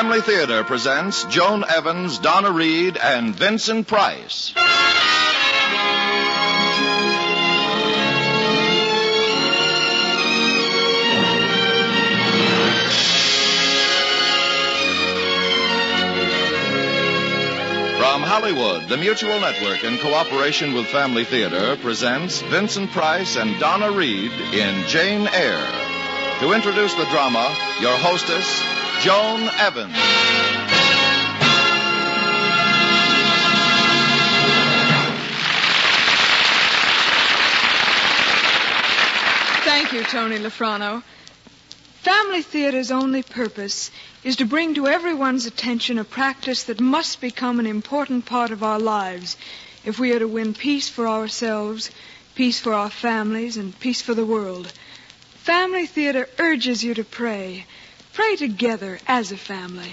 Family Theater presents Joan Evans, Donna Reed, and Vincent Price. From Hollywood, the Mutual Network, in cooperation with Family Theater, presents Vincent Price and Donna Reed in Jane Eyre. To introduce the drama, your hostess, Joan Evans. Thank you, Tony Lafrano. Family Theater's only purpose is to bring to everyone's attention a practice that must become an important part of our lives if we are to win peace for ourselves, peace for our families, and peace for the world. Family Theater urges you to pray. Pray together as a family.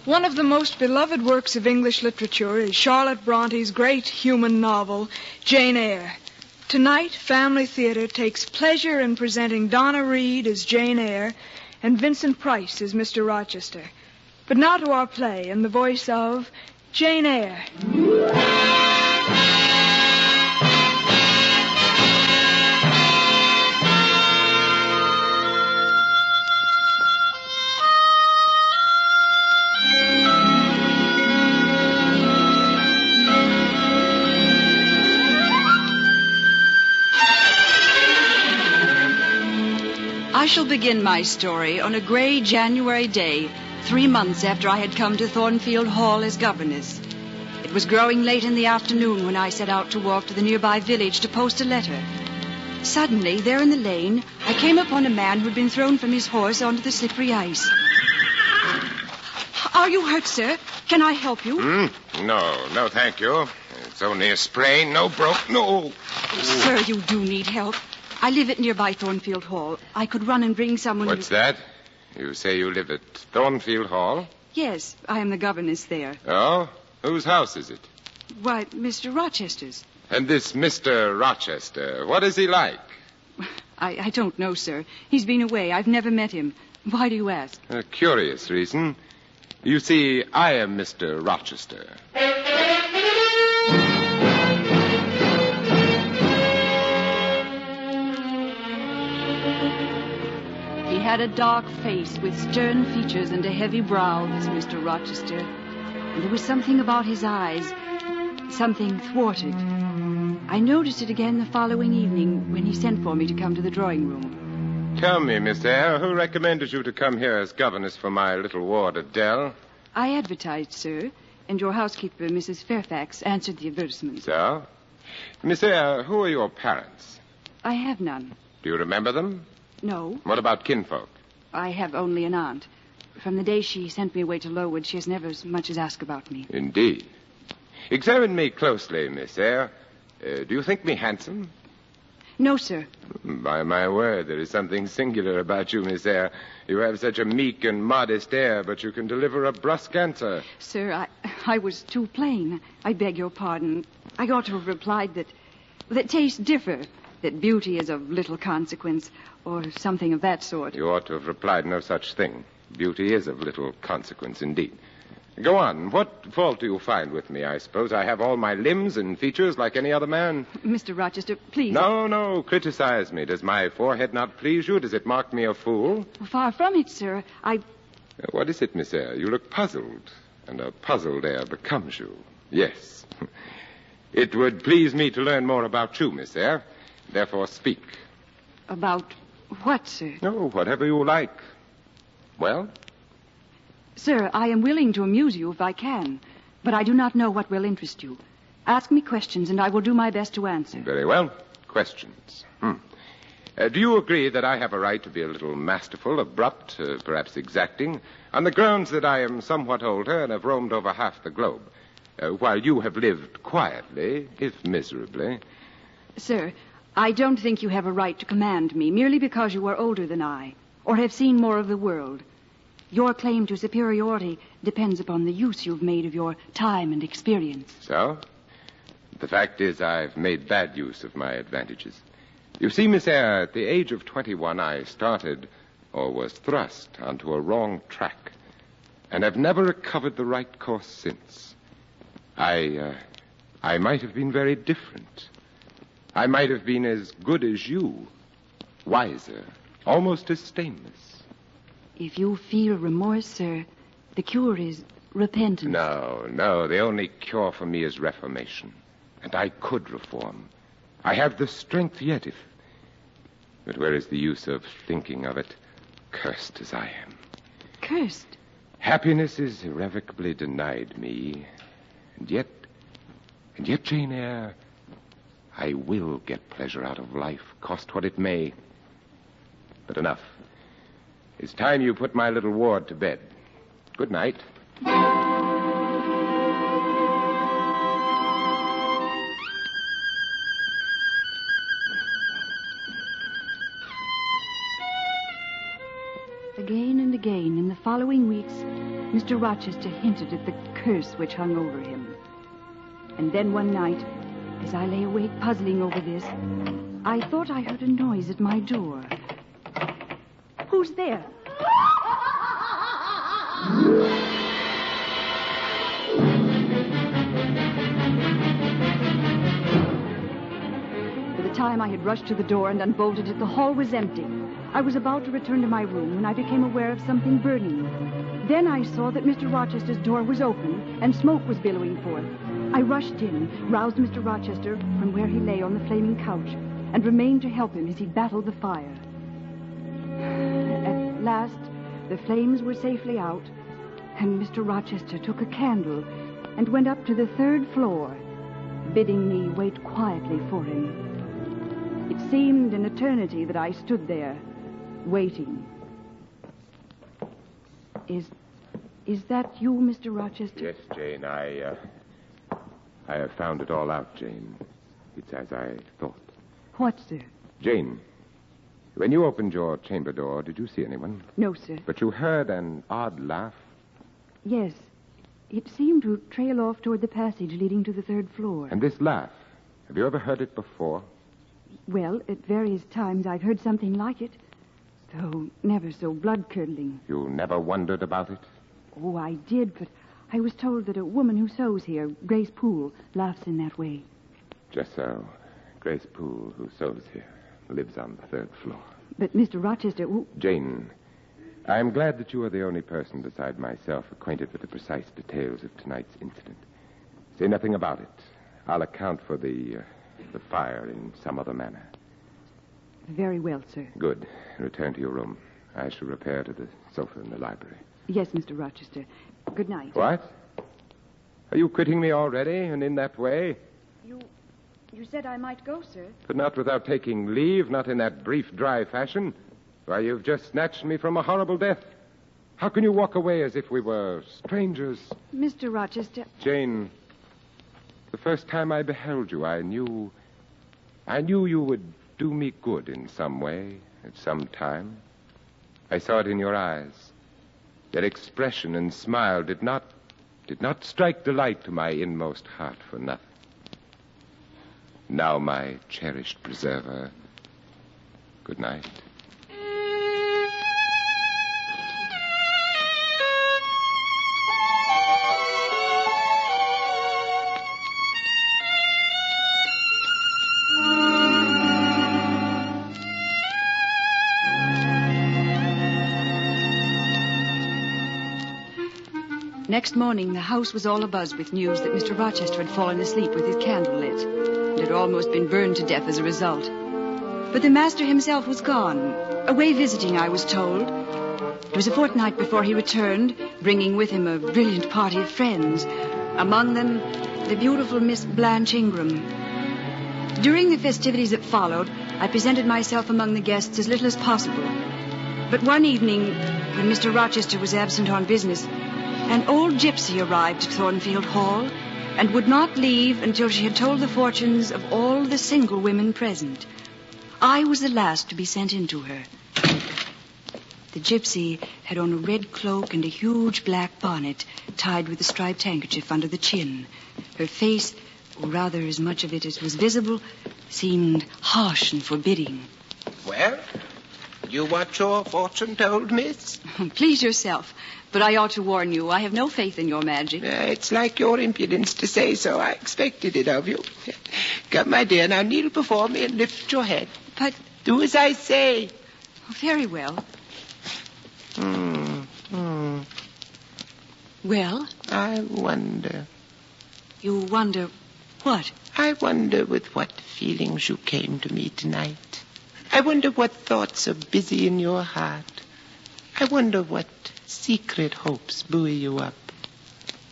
One of the most beloved works of English literature is Charlotte Bronte's great human novel, Jane Eyre. Tonight, Family Theater takes pleasure in presenting Donna Reed as Jane Eyre and Vincent Price as Mr. Rochester. But now to our play in the voice of Jane Eyre. I shall begin my story on a gray January day, 3 months after I had come to Thornfield Hall as governess. It was growing late in the afternoon when I set out to walk to the nearby village to post a letter. Suddenly, there in the lane, I came upon a man who had been thrown from his horse onto the slippery ice. Are you hurt, sir? Can I help you? No, thank you. It's only a sprain, no broke, no. Sir, you do need help. I live at nearby Thornfield Hall. I could run and bring someone. What's that? You say you live at Thornfield Hall? Yes, I am the governess there. Oh? Whose house is it? Why, Mr. Rochester's. And this Mr. Rochester, what is he like? I don't know, sir. He's been away. I've never met him. Why do you ask? A curious reason. You see, I am Mr. Rochester. He had a dark face with stern features and a heavy brow, this Mr. Rochester. And there was something about his eyes, something thwarted. I noticed it again the following evening when he sent for me to come to the drawing room. Tell me, Miss Eyre, who recommended you to come here as governess for my little ward at Dell? I advertised, sir, and your housekeeper, Mrs. Fairfax, answered the advertisement. So? Miss Eyre, who are your parents? I have none. Do you remember them? No. What about kinfolk? I have only an aunt. From the day she sent me away to Lowood, she has never as much as asked about me. Indeed. Examine me closely, Miss Eyre. Do you think me handsome? No, sir. By my word, there is something singular about you, Miss Eyre. You have such a meek and modest air, but you can deliver a brusque answer. Sir, I was too plain. I beg your pardon. I ought to have replied that tastes differ, that beauty is of little consequence, or something of that sort. You ought to have replied no such thing. Beauty is of little consequence indeed. Go on. What fault do you find with me? I suppose I have all my limbs and features like any other man. Mr. Rochester, please. No. Criticize me. Does my forehead not please you? Does it mark me a fool? Far from it, sir. What is it, Miss Eyre? You look puzzled, and a puzzled air becomes you. Yes. It would please me to learn more about you, Miss Eyre. Therefore, speak. About what, sir? Oh, whatever you like. Well? Sir, I am willing to amuse you if I can, but I do not know what will interest you. Ask me questions, and I will do my best to answer. Very well. Questions. Do you agree that I have a right to be a little masterful, abrupt, perhaps exacting, on the grounds that I am somewhat older and have roamed over half the globe, while you have lived quietly, if miserably? Sir, I don't think you have a right to command me merely because you are older than I, or have seen more of the world. Your claim to superiority depends upon the use you've made of your time and experience. So? The fact is, I've made bad use of my advantages. You see, Miss Eyre, at the age of 21, I started, or was thrust, onto a wrong track, and have never recovered the right course since. I might have been very different. I might have been as good as you, wiser, almost as stainless. If you feel remorse, sir, the cure is repentance. No. The only cure for me is reformation. And I could reform. I have the strength yet, if... But where is the use of thinking of it, cursed as I am? Cursed? Happiness is irrevocably denied me. And yet, Jane Eyre, I will get pleasure out of life, cost what it may. But enough. It's time you put my little ward to bed. Good night. Again and again in the following weeks, Mr. Rochester hinted at the curse which hung over him. And then one night, as I lay awake puzzling over this, I thought I heard a noise at my door. Who's there? By the time I had rushed to the door and unbolted it, the hall was empty. I was about to return to my room when I became aware of something burning. Then I saw that Mr. Rochester's door was open and smoke was billowing forth. I rushed in, roused Mr. Rochester from where he lay on the flaming couch, and remained to help him as he battled the fire. At last, the flames were safely out, and Mr. Rochester took a candle and went up to the 3rd floor, bidding me wait quietly for him. It seemed an eternity that I stood there, waiting. Is that you, Mr. Rochester? Yes, Jane, I have found it all out, Jane. It's as I thought. What, sir? Jane, when you opened your chamber door, did you see anyone? No, sir. But you heard an odd laugh? Yes. It seemed to trail off toward the passage leading to the 3rd floor. And this laugh, have you ever heard it before? Well, at various times I've heard something like it, though never so blood-curdling. You never wondered about it? Oh, I did, but I was told that a woman who sews here, Grace Poole, laughs in that way. Just so. Grace Poole, who sews here, lives on the 3rd floor. But Mr. Rochester... Jane, I'm glad that you are the only person beside myself acquainted with the precise details of tonight's incident. Say nothing about it. I'll account for the fire in some other manner. Very well, sir. Good. Return to your room. I shall repair to the sofa in the library. Yes, Mr. Rochester. Good night. What? Are you quitting me already, and in that way? You said I might go, sir. But not without taking leave, not in that brief, dry fashion. Why, you've just snatched me from a horrible death. How can you walk away as if we were strangers? Mr. Rochester... Jane, the first time I beheld you, I knew you would do me good in some way, at some time. I saw it in your eyes. That expression and smile did not strike delight to my inmost heart for nothing. Now, my cherished preserver, good night. Next morning, the house was all abuzz with news that Mr. Rochester had fallen asleep with his candle lit and had almost been burned to death as a result. But the master himself was gone, away visiting, I was told. It was a fortnight before he returned, bringing with him a brilliant party of friends, among them the beautiful Miss Blanche Ingram. During the festivities that followed, I presented myself among the guests as little as possible. But one evening, when Mr. Rochester was absent on business, an old gypsy arrived at Thornfield Hall and would not leave until she had told the fortunes of all the single women present. I was the last to be sent in to her. The gypsy had on a red cloak and a huge black bonnet tied with a striped handkerchief under the chin. Her face or rather as much of it as was visible, seemed harsh and forbidding. Well, you want your fortune told, miss? Please yourself, but I ought to warn you, I have no faith in your magic. It's like your impudence to say so. I expected it of you. Come, my dear, now kneel before me and lift your head. But... Do as I say. Very well. Well? I wonder. You wonder what? I wonder with what feelings you came to me tonight. I wonder what thoughts are busy in your heart. I wonder what secret hopes buoy you up.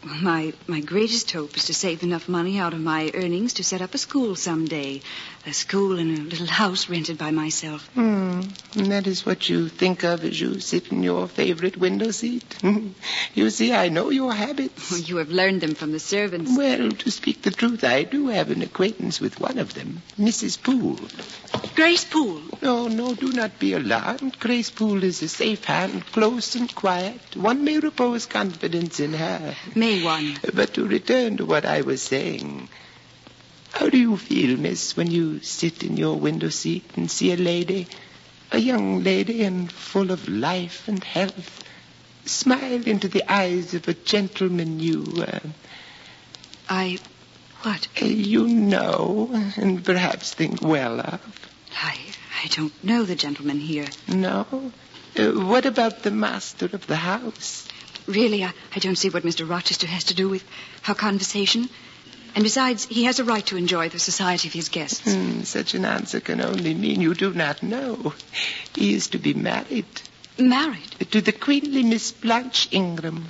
My greatest hope is to save enough money out of my earnings to set up a school someday. A school in a little house rented by myself. And that is what you think of as you sit in your favorite window seat? You see, I know your habits. You have learned them from the servants. Well, to speak the truth, I do have an acquaintance with one of them, Mrs. Poole. Grace Poole? No, do not be alarmed. Grace Poole is a safe hand, close and quiet. One may repose confidence in her. May one? But to return to what I was saying, how do you feel, miss, when you sit in your window seat and see a young lady and full of life and health, smile into the eyes of a gentleman What? You know, and perhaps think well of? I don't know the gentleman here. No? What about the master of the house? Really, I don't see what Mr. Rochester has to do with our conversation. And besides, he has a right to enjoy the society of his guests. Such an answer can only mean you do not know. He is to be married. Married? To the queenly Miss Blanche Ingram.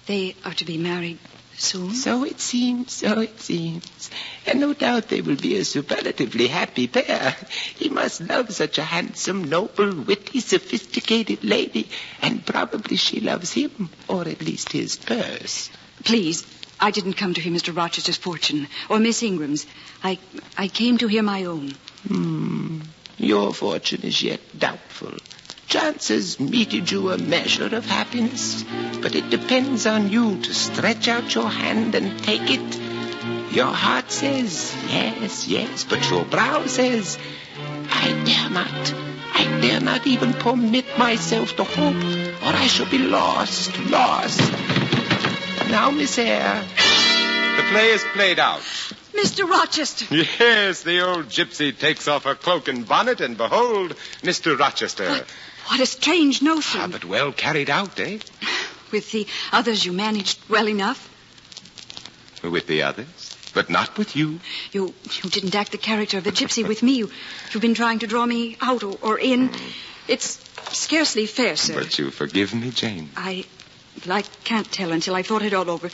They are to be married soon? So it seems. And no doubt they will be a superlatively happy pair. He must love such a handsome, noble, witty, sophisticated lady. And probably she loves him, or at least his purse. Please, I didn't come to hear Mr. Rochester's fortune, or Miss Ingram's. I came to hear my own. Your fortune is yet doubtful. Chance has meted you a measure of happiness, but it depends on you to stretch out your hand and take it. Your heart says yes, but your brow says, I dare not even permit myself to hope, or I shall be lost. Now, Miss Eyre. The play is played out. Mr. Rochester! Yes, the old gypsy takes off her cloak and bonnet, and behold, Mr. Rochester. What a strange notion. But well carried out, eh? With the others, you managed well enough. With the others, but not with you. You didn't act the character of the gypsy with me. You've been trying to draw me out or in. It's scarcely fair, sir. But you forgive me, Jane. I can't tell until I've thought it all over.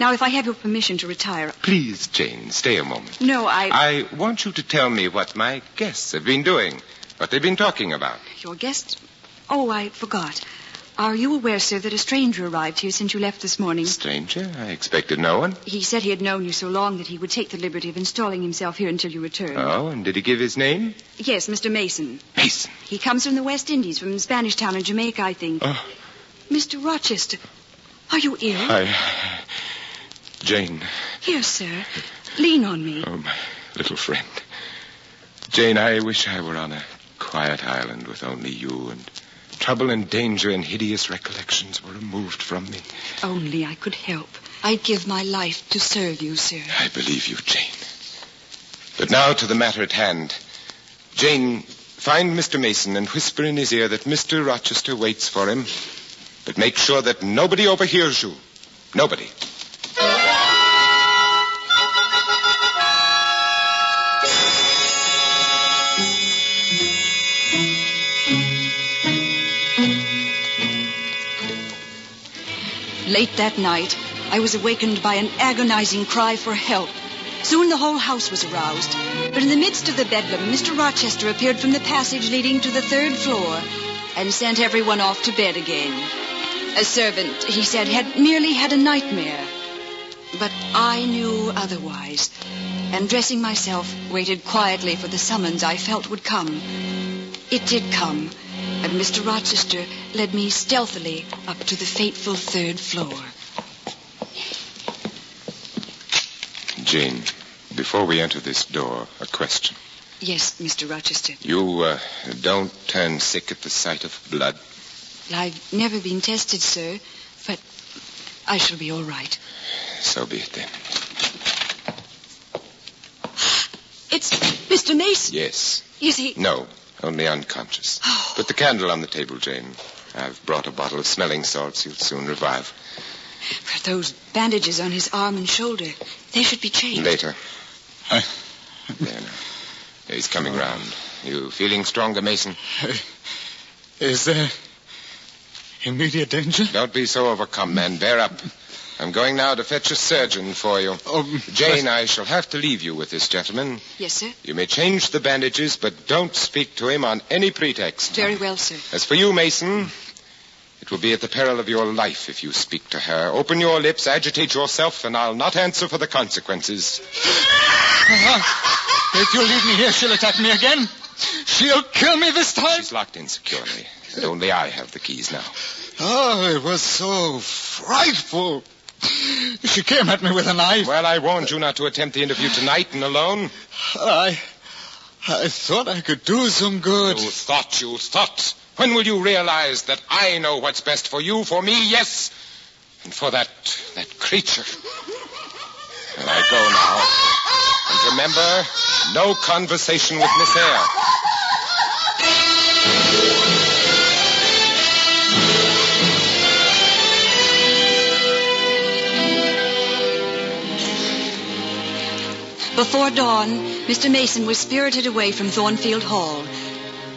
Now, if I have your permission to retire... Please, Jane, stay a moment. No, I want you to tell me what my guests have been doing, what they've been talking about. Your guests? Oh, I forgot. Are you aware, sir, that a stranger arrived here since you left this morning? Stranger? I expected no one. He said he had known you so long that he would take the liberty of installing himself here until you returned. Oh, and did he give his name? Yes, Mr. Mason. Mason? He comes from the West Indies, from Spanish Town in Jamaica, I think. Oh. Mr. Rochester, are you ill? Jane. Here, sir. Lean on me. Oh, my little friend. Jane, I wish I were on a quiet island with only you, and trouble and danger and hideous recollections were removed from me. If only I could help. I'd give my life to serve you, sir. I believe you, Jane. But now to the matter at hand. Jane, find Mr. Mason and whisper in his ear that Mr. Rochester waits for him. But make sure that nobody overhears you. Nobody. Late that night, I was awakened by an agonizing cry for help. Soon the whole house was aroused. But in the midst of the bedlam, Mr. Rochester appeared from the passage leading to the 3rd floor and sent everyone off to bed again. A servant, he said, had merely had a nightmare. But I knew otherwise, and dressing myself, waited quietly for the summons I felt would come. It did come, and Mr. Rochester led me stealthily up to the fateful 3rd floor. Jane, Before we enter this door, a question. Yes, Mr. Rochester. You don't turn sick at the sight of blood? I've never been tested, sir, but I shall be all right. So be it then. It's Mr. Mason. Yes. Is he? No, only unconscious. Oh. Put the candle on the table, Jane. I've brought a bottle of smelling salts. He'll soon revive. But those bandages on his arm and shoulder, they should be changed. Later. There now. He's coming round. You feeling stronger, Mason? Is there immediate danger? Don't be so overcome, man. Bear up. I'm going now to fetch a surgeon for you. Jane, I shall have to leave you with this gentleman. Yes, sir. You may change the bandages, but don't speak to him on any pretext. Very well, sir. As for you, Mason, it will be at the peril of your life if you speak to her. Open your lips, agitate yourself, and I'll not answer for the consequences. If you leave me here, she'll attack me again. She'll kill me this time. She's locked in securely, and only I have the keys now. Oh, it was so frightful. She came at me with a knife. Well, I warned you not to attempt the interview tonight and alone. I thought I could do some good. You thought. When will you realize that I know what's best for you, for me, yes, and for that creature? And I go now. And remember, no conversation with Miss Eyre. Before dawn, Mr. Mason was spirited away from Thornfield Hall.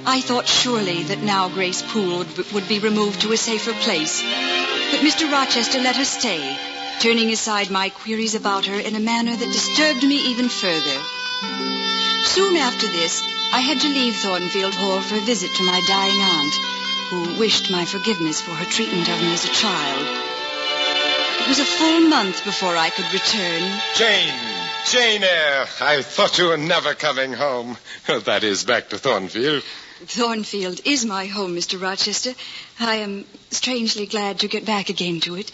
I thought surely that now Grace Poole would be removed to a safer place. But Mr. Rochester let her stay, turning aside my queries about her in a manner that disturbed me even further. Soon after this, I had to leave Thornfield Hall for a visit to my dying aunt, who wished my forgiveness for her treatment of me as a child. It was a full month before I could return. Jane Eyre, I thought you were never coming home. That is, back to Thornfield. Thornfield is my home, Mr. Rochester. I am strangely glad to get back again to it.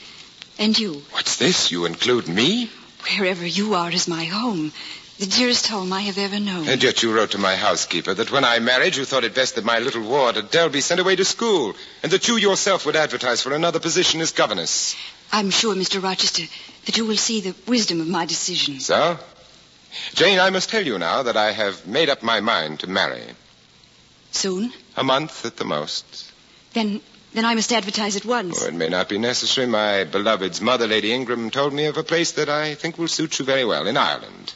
And you? What's this? You include me? Wherever you are is my home. The dearest home I have ever known. And yet you wrote to my housekeeper that when I married, you thought it best that my little ward at Dell be sent away to school, and that you yourself would advertise for another position as governess. I'm sure, Mr. Rochester, that you will see the wisdom of my decision. So? Jane, I must tell you now that I have made up my mind to marry. Soon? A month at the most. Then I must advertise at once. Oh, it may not be necessary. My beloved's mother, Lady Ingram, told me of a place that I think will suit you very well in Ireland.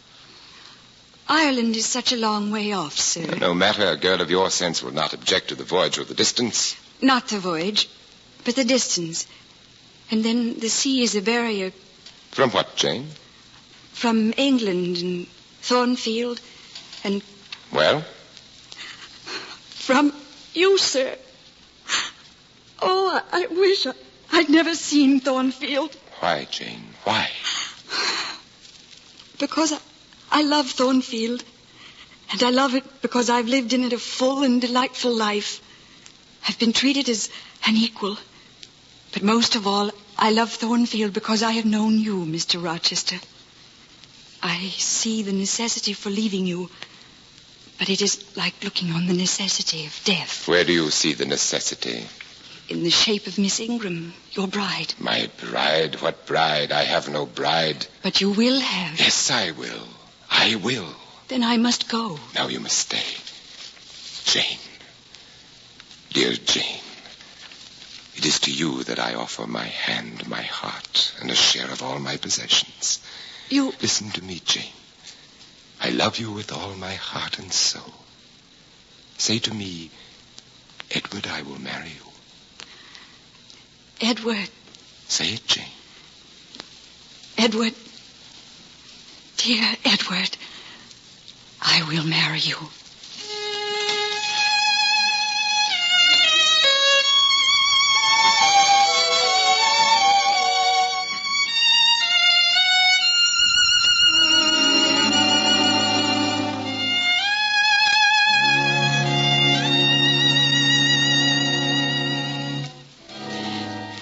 Ireland is such a long way off, sir. No matter, a girl of your sense will not object to the voyage or the distance. Not the voyage, but the distance. And then the sea is a barrier. From what, Jane? From England and Thornfield and... Well? From you, sir. Oh, I wish I'd never seen Thornfield. Why, Jane? Why? Because I love Thornfield. And I love it because I've lived in it a full and delightful life. I've been treated as an equal. But most of all, I love Thornfield because I have known you, Mr. Rochester. I see the necessity for leaving you, but it is like looking on the necessity of death. Where do you see the necessity? In the shape of Miss Ingram, your bride. My bride? What bride? I have no bride. But you will have. Yes, I will. I will. Then I must go. Now you must stay. Jane. Dear Jane. It is to you that I offer my hand, my heart, and a share of all my possessions. You... Listen to me, Jane. I love you with all my heart and soul. Say to me, Edward, I will marry you. Edward. Say it, Jane. Edward. Dear Edward, I will marry you.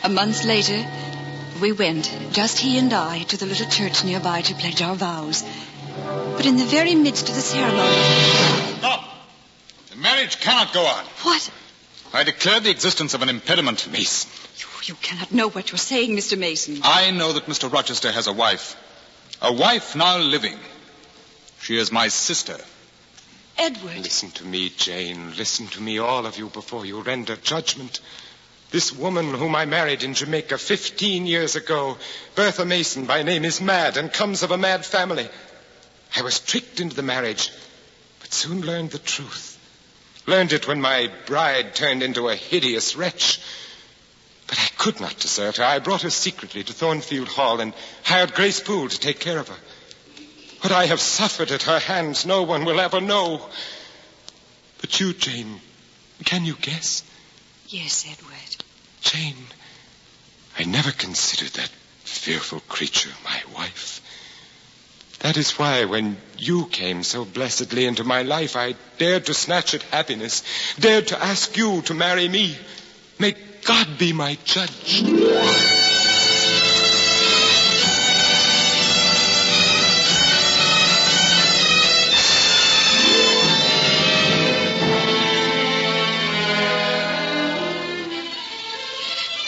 A month later, we went, just he and I, to the little church nearby to pledge our vows. But But in the very midst of the ceremony... Stop! The marriage cannot go on. What? I declare the existence of an impediment, Mason. You cannot know what you're saying, Mr. Mason. I know that Mr. Rochester has a wife. A wife now living. She is my sister. Edward. Listen to me, Jane. Listen to me, all of you, before you render judgment. This woman whom I married in Jamaica 15 years ago, Bertha Mason by name, is mad and comes of a mad family. I was tricked into the marriage, but soon learned the truth. Learned it when my bride turned into a hideous wretch. But I could not desert her. I brought her secretly to Thornfield Hall and hired Grace Poole to take care of her. What I have suffered at her hands, no one will ever know. But you, Jane, can you guess? Yes, Edward. Jane, I never considered that fearful creature my wife. That is why when you came so blessedly into my life, I dared to snatch at happiness, dared to ask you to marry me. May God be my judge.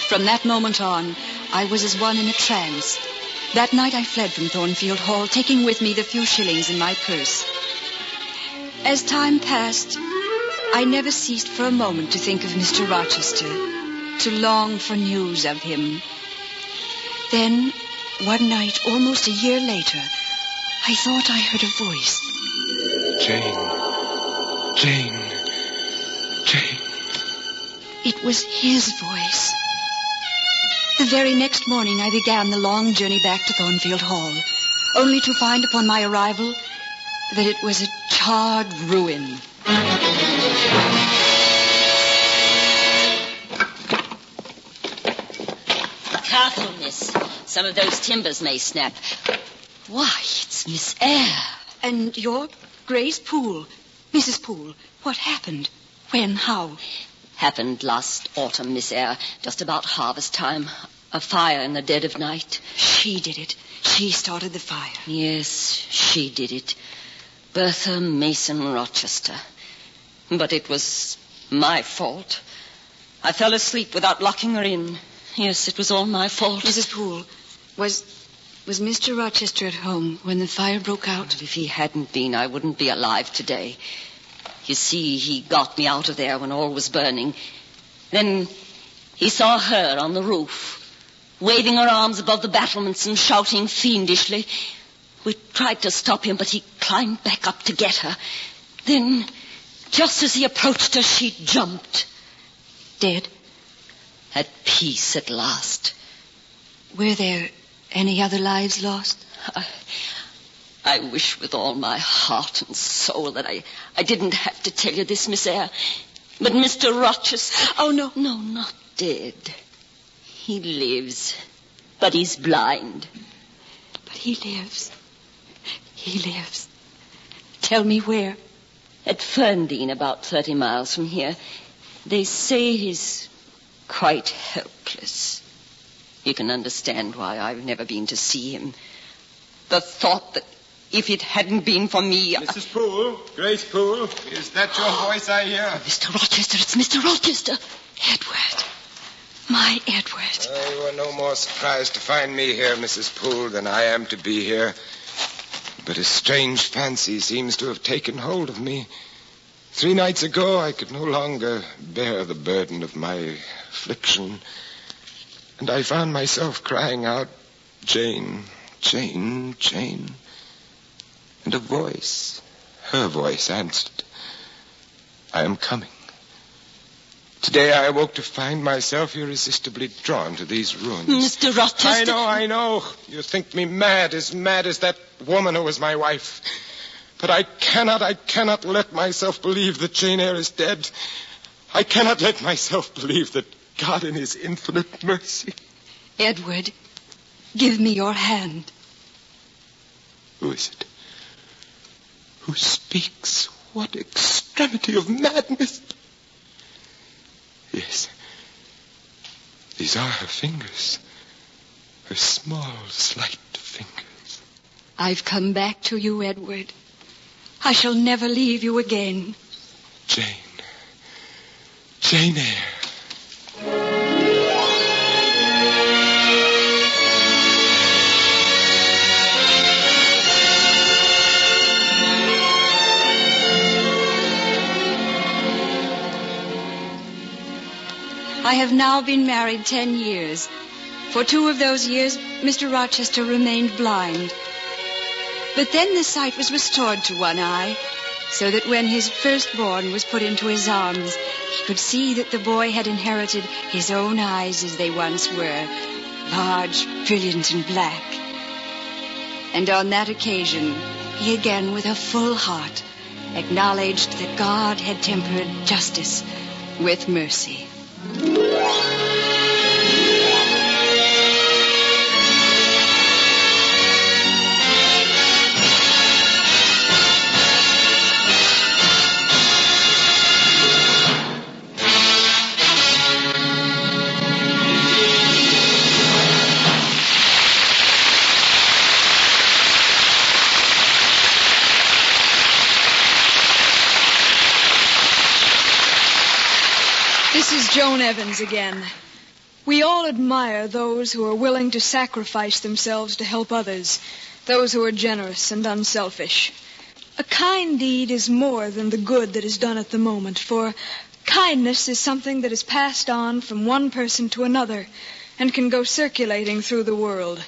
From that moment on, I was as one in a trance. That night I fled from Thornfield Hall, taking with me the few shillings in my purse. As time passed, I never ceased for a moment to think of Mr. Rochester, to long for news of him. Then, one night, almost a year later, I thought I heard a voice. Jane. It was his voice. The very next morning, I began the long journey back to Thornfield Hall, only to find upon my arrival that it was a charred ruin. Careful, miss. Some of those timbers may snap. Why, it's Miss Eyre. And you're Grace Poole. Mrs. Poole, what happened? When? How? Happened last autumn, Miss Eyre, just about harvest time. A fire in the dead of night. She did it. She started the fire. Yes, she did it. Bertha Mason Rochester. But it was my fault. I fell asleep without locking her in. Yes, it was all my fault. Mrs. Poole, was Mr. Rochester at home when the fire broke out? If he hadn't been, I wouldn't be alive today. You see, he got me out of there when all was burning. Then he saw her on the roof, waving her arms above the battlements and shouting fiendishly. We tried to stop him, but he climbed back up to get her. Then, just as he approached her, she jumped. Dead? At peace at last. Were there any other lives lost? I wish with all my heart and soul that I didn't have to tell you this, Miss Eyre. But Mr. Rochester... Oh, no. No, not dead. He lives, but he's blind. But he lives. He lives. Tell me where. At Ferndean, about 30 miles from here. They say he's quite helpless. You can understand why I've never been to see him. The thought that if it hadn't been for me... Mrs. Poole, Grace Poole, is that your voice I hear? Mr. Rochester, it's Mr. Rochester. Edward. My Edward. You are no more surprised to find me here, Mrs. Poole, than I am to be here. But a strange fancy seems to have taken hold of me. 3 nights ago, I could no longer bear the burden of my affliction. And I found myself crying out, Jane, Jane, Jane. And a voice, her voice, answered, I am coming. Today I awoke to find myself irresistibly drawn to these ruins. Mr. Rochester... I know. You think me mad as that woman who was my wife. But I cannot let myself believe that Jane Eyre is dead. I cannot let myself believe that God in his infinite mercy... Edward, give me your hand. Who is it? Who speaks? What extremity of madness! Yes. These are her fingers. Her small, slight fingers. I've come back to you, Edward. I shall never leave you again. Jane Eyre. I have now been married 10 years. For 2 of those years, Mr. Rochester remained blind. But then the sight was restored to one eye, so that when his firstborn was put into his arms, he could see that the boy had inherited his own eyes as they once were, large, brilliant, and black. And on that occasion, he again, with a full heart, acknowledged that God had tempered justice with mercy. This is Joan Evans again. We all admire those who are willing to sacrifice themselves to help others, those who are generous and unselfish. A kind deed is more than the good that is done at the moment, for kindness is something that is passed on from one person to another and can go circulating through the world.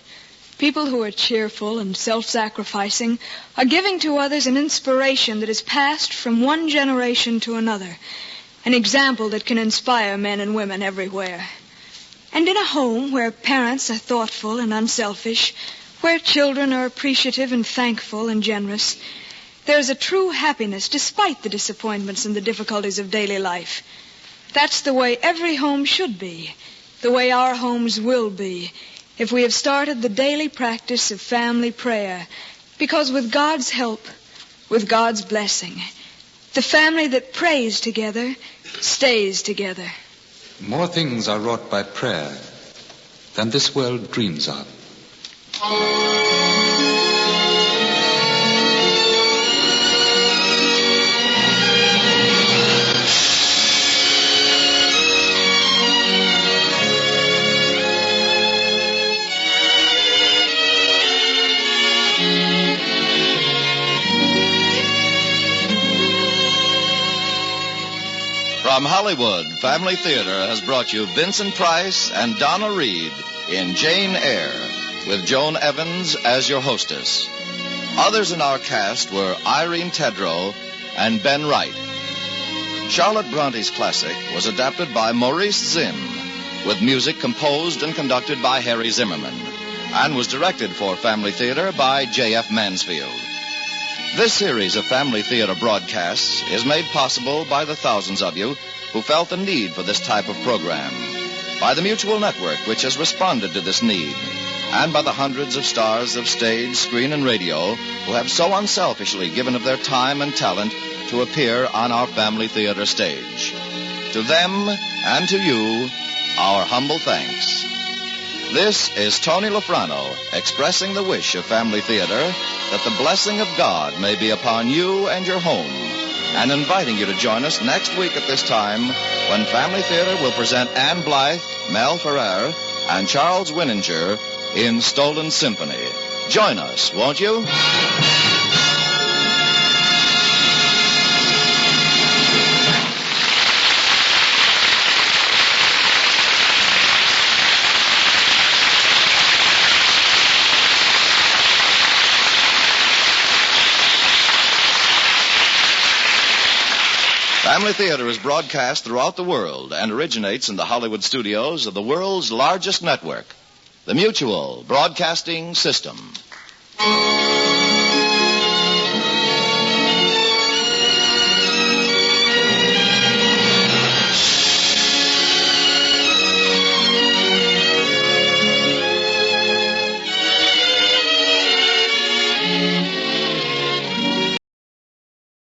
People who are cheerful and self-sacrificing are giving to others an inspiration that is passed from one generation to another, an example that can inspire men and women everywhere. And in a home where parents are thoughtful and unselfish, where children are appreciative and thankful and generous, there is a true happiness despite the disappointments and the difficulties of daily life. That's the way every home should be, the way our homes will be, if we have started the daily practice of family prayer, because with God's help, with God's blessing, the family that prays together stays together. More things are wrought by prayer than this world dreams of. From Hollywood, Family Theater has brought you Vincent Price and Donna Reed in Jane Eyre, with Joan Evans as your hostess. Others in our cast were Irene Tedrow and Ben Wright. Charlotte Bronte's classic was adapted by Maurice Zinn, with music composed and conducted by Harry Zimmerman, and was directed for Family Theater by J.F. Mansfield. This series of Family Theater broadcasts is made possible by the thousands of you who felt the need for this type of program, by the Mutual Network, which has responded to this need, and by the hundreds of stars of stage, screen, and radio who have so unselfishly given of their time and talent to appear on our Family Theater stage. To them and to you, our humble thanks. This is Tony Lafrano expressing the wish of Family Theater that the blessing of God may be upon you and your home, and inviting you to join us next week at this time when Family Theater will present Ann Blythe, Mel Ferrer, and Charles Winninger in Stolen Symphony. Join us, won't you? Family Theater is broadcast throughout the world and originates in the Hollywood studios of the world's largest network, the Mutual Broadcasting System.